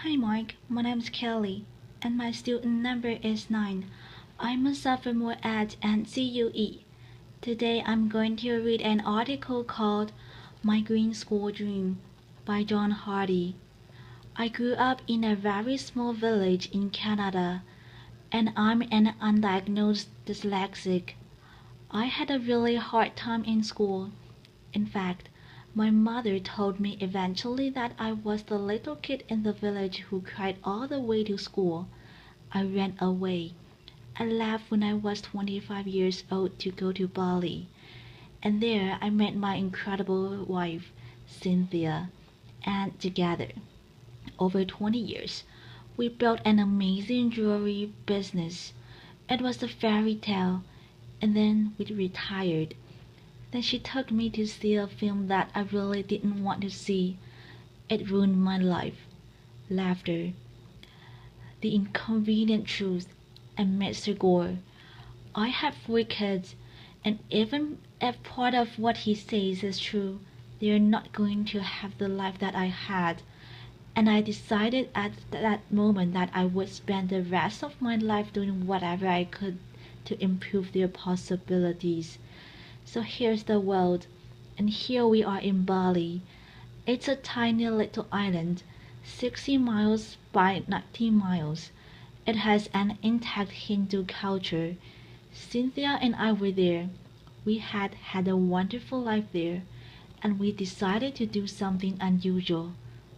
Hi Mike, my name is Kelly, and my student number is 9. I'm a sophomore at NCUE. Today I'm going to read an article called My Green School Dream by John Hardy. I grew up in a very small village in Canada, and I'm an undiagnosed dyslexic. I had a really hard time in school. In fact, my mother told me eventually that I was the little kid in the village who cried all the way to school. I ran away. I left when I was 25 years old to go to Bali. And there I met my incredible wife, Cynthia. And together, over 20 years, we built an amazing jewelry business. It was a fairy tale. And then we retired. Then she took me to see a film that I really didn't want to see. It ruined my life. Laughter. The Inconvenient Truth, and Mr. Gore. I have 4 kids, and even if part of what he says is true, they are not going to have the life that I had. And I decided at that moment that I would spend the rest of my life doing whatever I could to improve their possibilities. So here's the world, and here we are in Bali. It's a tiny little island, 60 miles by 90 miles. It has an intact Hindu culture. Cynthia and I were there. We had had a wonderful life there, and we decided to do something unusual.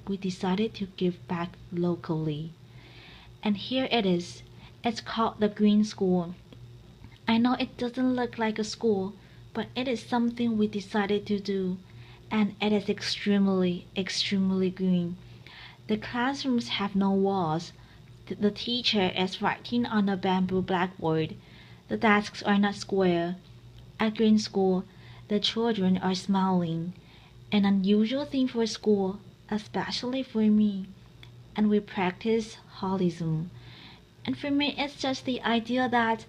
We decided to give back locally. And here it is. It's called the Green School. I know it doesn't look like a school, but it is something we decided to do, and it is extremely green. The classrooms have no walls. The teacher is writing on a bamboo blackboard. The desks are not square. At Green School, the children are smiling, an unusual thing for school, especially for me. And we practice holism. And for me, it's just the idea that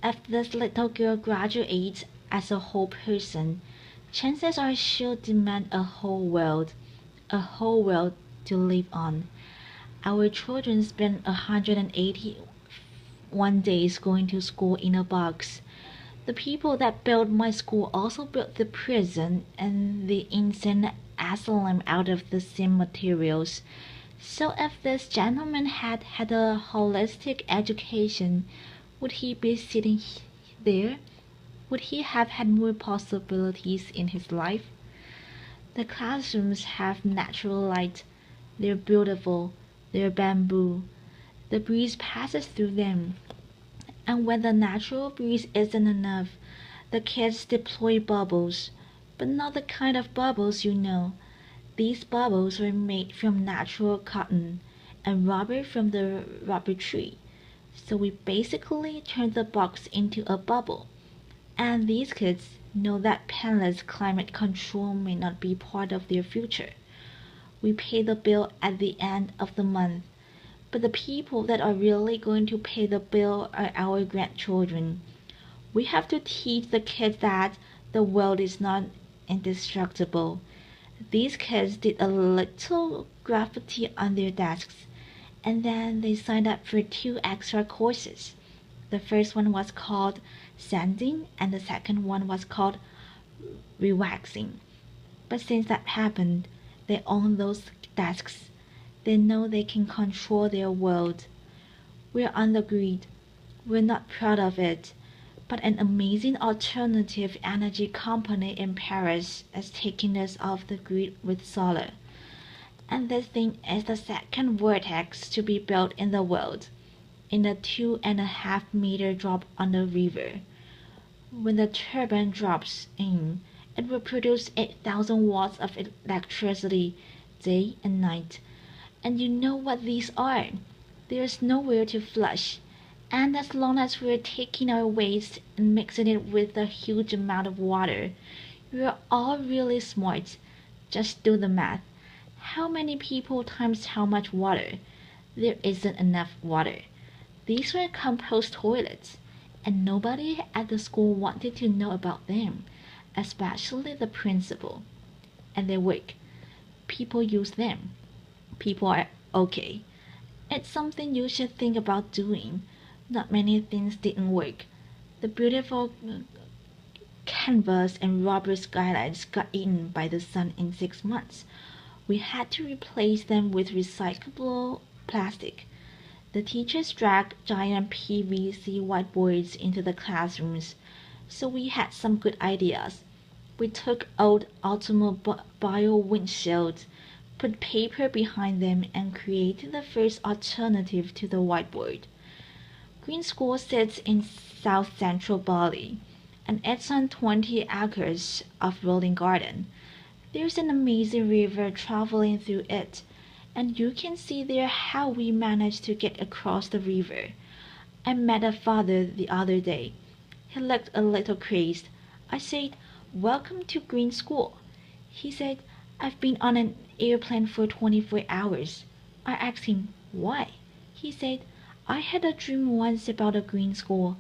if this little girl graduates as a whole person, chances are she'll demand a whole world to live on. Our children spend 181 days going to school in a box. The people that built my school also built the prison and the insane asylum out of the same materials. So if this gentleman had had a holistic education, would he be sitting there? Would he have had more possibilities in his life? The classrooms have natural light. They're beautiful. They're bamboo. The breeze passes through them. And when the natural breeze isn't enough, the kids deploy bubbles. But not the kind of bubbles you know. These bubbles were made from natural cotton and rubber from the rubber tree. So we basically turned the box into a bubble. And these kids know that painless climate control may not be part of their future. We pay the bill at the end of the month, but the people that are really going to pay the bill are our grandchildren. We have to teach the kids that the world is not indestructible. These kids did a little graffiti on their desks, and then they signed up for 2 extra courses. The first one was called sanding, and the second one was called rewaxing. But since that happened, they own those desks. They know they can control their world. We're on the grid. We're not proud of it, but an amazing alternative energy company in Paris is taking us off the grid with solar. And this thing is the second vortex to be built in the world, in a 2.5 meter drop on the river. When the turbine drops in, it will produce 8,000 watts of electricity day and night. And you know what these are? There's nowhere to flush. And as long as we're taking our waste and mixing it with a huge amount of water, we're all really smart. Just do the math. How many people times how much water? There isn't enough water. These were compost toilets, and nobody at the school wanted to know about them, especially the principal. And they work. People use them. People are okay. It's something you should think about doing. Not many things didn't work. The beautiful canvas and rubber skylights got eaten by the sun in 6 months. We had to replace them with recyclable plastic. The teachers dragged giant PVC whiteboards into the classrooms, so we had some good ideas. We took old automobile windshields, put paper behind them, and created the first alternative to the whiteboard. Green School sits in south central Bali, and it's on 20 acres of rolling garden. There's an amazing river traveling through it, and you can see there how we managed to get across the river. I met a father the other day. He looked a little crazed. I said, "Welcome to Green School." He said, "I've been on an airplane for 24 hours. I asked him, "Why?" He said, "I had a dream once about a green school,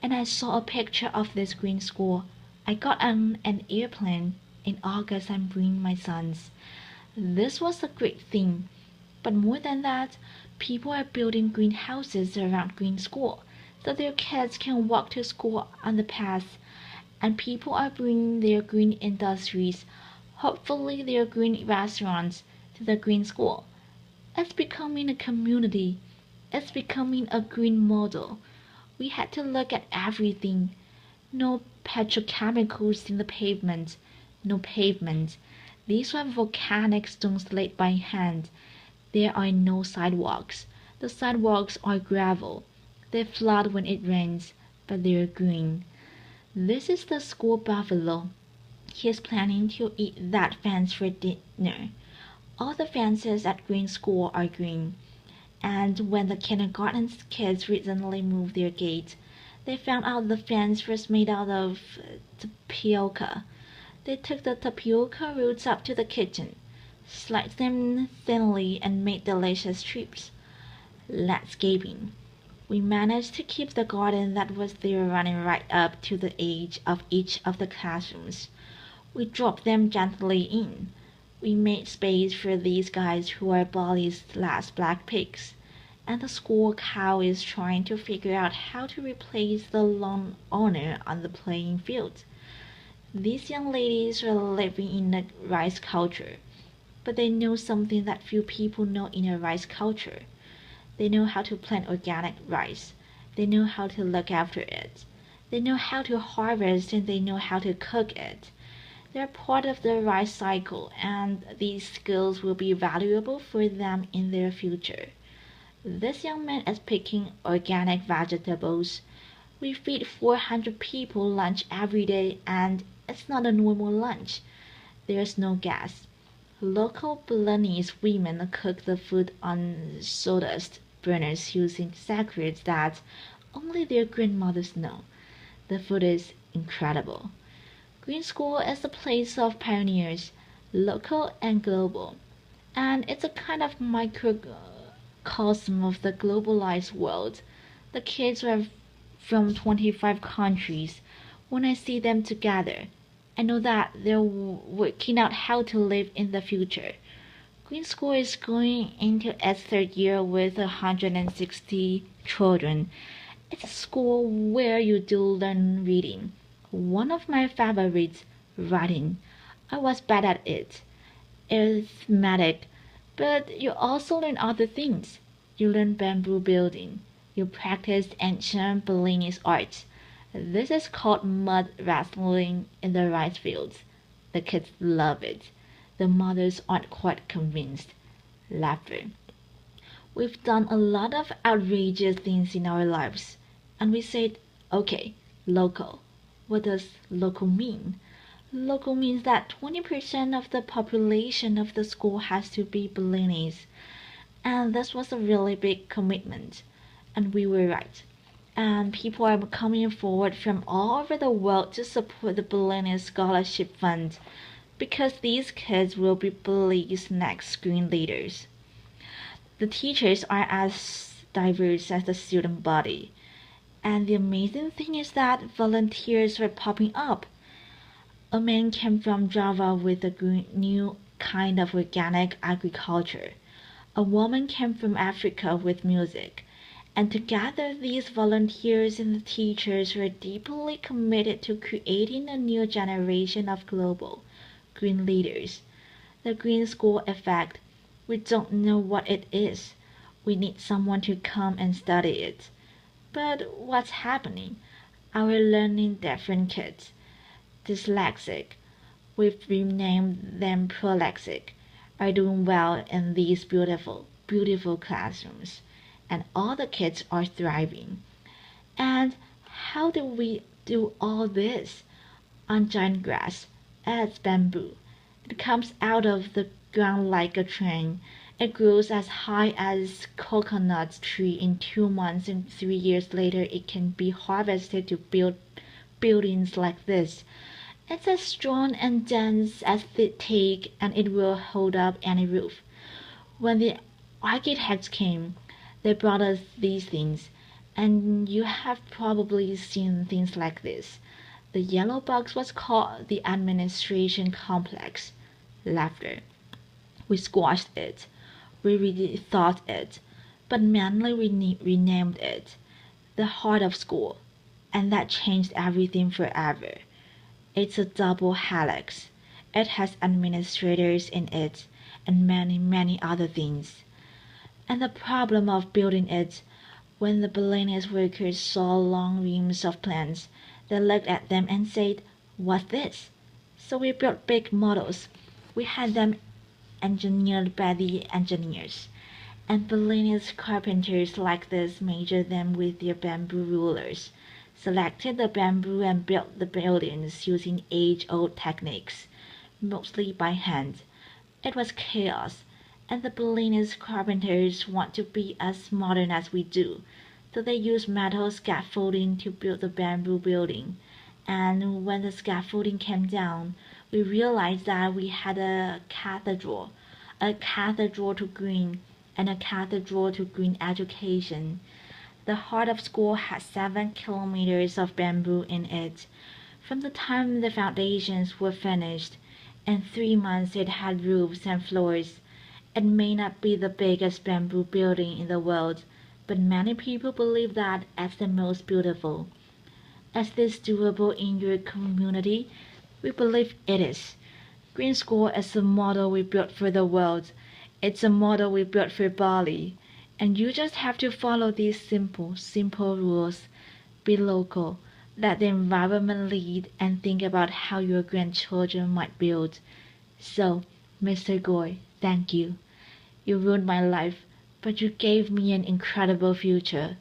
and I saw a picture of this green school. I got on an airplane. In August I'm bringing my sons." This was a great thing. But more than that, people are building greenhouses around Green School so their kids can walk to school on the paths, and people are bringing their green industries, hopefully their green restaurants, to the Green School. It's becoming a community. It's becoming a green model. We had to look at everything. No petrochemicals in the pavement. No pavement. These were volcanic stones laid by hand. There are no sidewalks. The sidewalks are gravel. They flood when it rains, but they're green. This is the school buffalo. He's planning to eat that fence for dinner. All the fences at Green School are green. And when the kindergarten kids recently moved their gate, they found out the fence was made out of tapioca. They took the tapioca roots up to the kitchen, sliced them thinly, and made delicious strips. Landscaping. We managed to keep the garden that was there running right up to the edge of each of the classrooms. We dropped them gently in. We made space for these guys who are Bali's last black pigs, and the school cow is trying to figure out how to replace the lawn owner on the playing field. These young ladies are living in a rice culture, but they know something that few people know in a rice culture. They know how to plant organic rice. They know how to look after it. They know how to harvest, and they know how to cook it. They're part of the rice cycle, and these skills will be valuable for them in their future. This young man is picking organic vegetables. We feed 400 people lunch every day, and it's not a normal lunch. There's no gas. Local Balinese women cook the food on sawdust burners using secrets that only their grandmothers know. The food is incredible. Green School is a place of pioneers, local and global, and it's a kind of microcosm of the globalized world. The kids are from 25 countries. When I see them together, I know that they're working out how to live in the future. Green School is going into its third year with 160 children. It's a school where you do learn reading. One of my favorites, writing. I was bad at it. Arithmetic. But you also learn other things. You learn bamboo building. You practice ancient Balinese arts. This is called mud wrestling in the rice fields. The kids love it. The mothers aren't quite convinced. Laughter. We've done a lot of outrageous things in our lives, and we said, okay, local. What does local mean? Local means that 20% of the population of the school has to be Balinese, and this was a really big commitment, and we were right. And people are coming forward from all over the world to support the Balinese Scholarship Fund, because these kids will be Bali's next screen leaders. The teachers are as diverse as the student body. And the amazing thing is that volunteers are popping up. A man came from Java with a new kind of organic agriculture. A woman came from Africa with music, and together these volunteers and the teachers were deeply committed to creating a new generation of global green leaders. The Green School Effect. We don't know what it is. We need someone to come and study it. But what's happening? Our learning different kids, dyslexic, we've renamed them prolexic, are doing well in these beautiful, beautiful classrooms, and all the kids are thriving. And how do we do all this? On giant grass, as bamboo. It comes out of the ground like a train. It grows as high as coconut tree in 2 months, and 3 years later it can be harvested to build buildings like this. It's as strong and dense as teak, and it will hold up any roof. When the architects came, they brought us these things, and you have probably seen things like this. The yellow box was called the administration complex. Laughter. We squashed it. We rethought it, but mainly renamed it the heart of school, and that changed everything forever. It's a double helix. It has administrators in it and many, many other things. And the problem of building it, when the Balinese workers saw long reams of plants, they looked at them and said, "What's this?" So we built big models. We had them engineered by the engineers. And Balinese carpenters like this measured them with their bamboo rulers, selected the bamboo and built the buildings using age-old techniques, mostly by hand. It was chaos, and the Balinese carpenters want to be as modern as we do, so they use metal scaffolding to build the bamboo building. And when the scaffolding came down, we realized that we had a cathedral to green, and a cathedral to green education. The heart of school has 7 kilometers of bamboo in it. From the time the foundations were finished, in 3 months it had roofs and floors. It may not be the biggest bamboo building in the world, but many people believe that it's the most beautiful. Is this doable in your community? We believe it is. Green School is a model we built for the world. It's a model we built for Bali. And you just have to follow these simple rules. Be local. Let the environment lead, and think about how your grandchildren might build. So, Mr. Goy, thank you. You ruined my life, but you gave me an incredible future.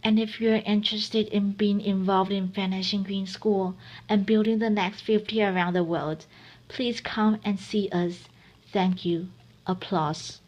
And if you're interested in being involved in finishing Green School and building the next 50 around the world, please come and see us. Thank you. Applause.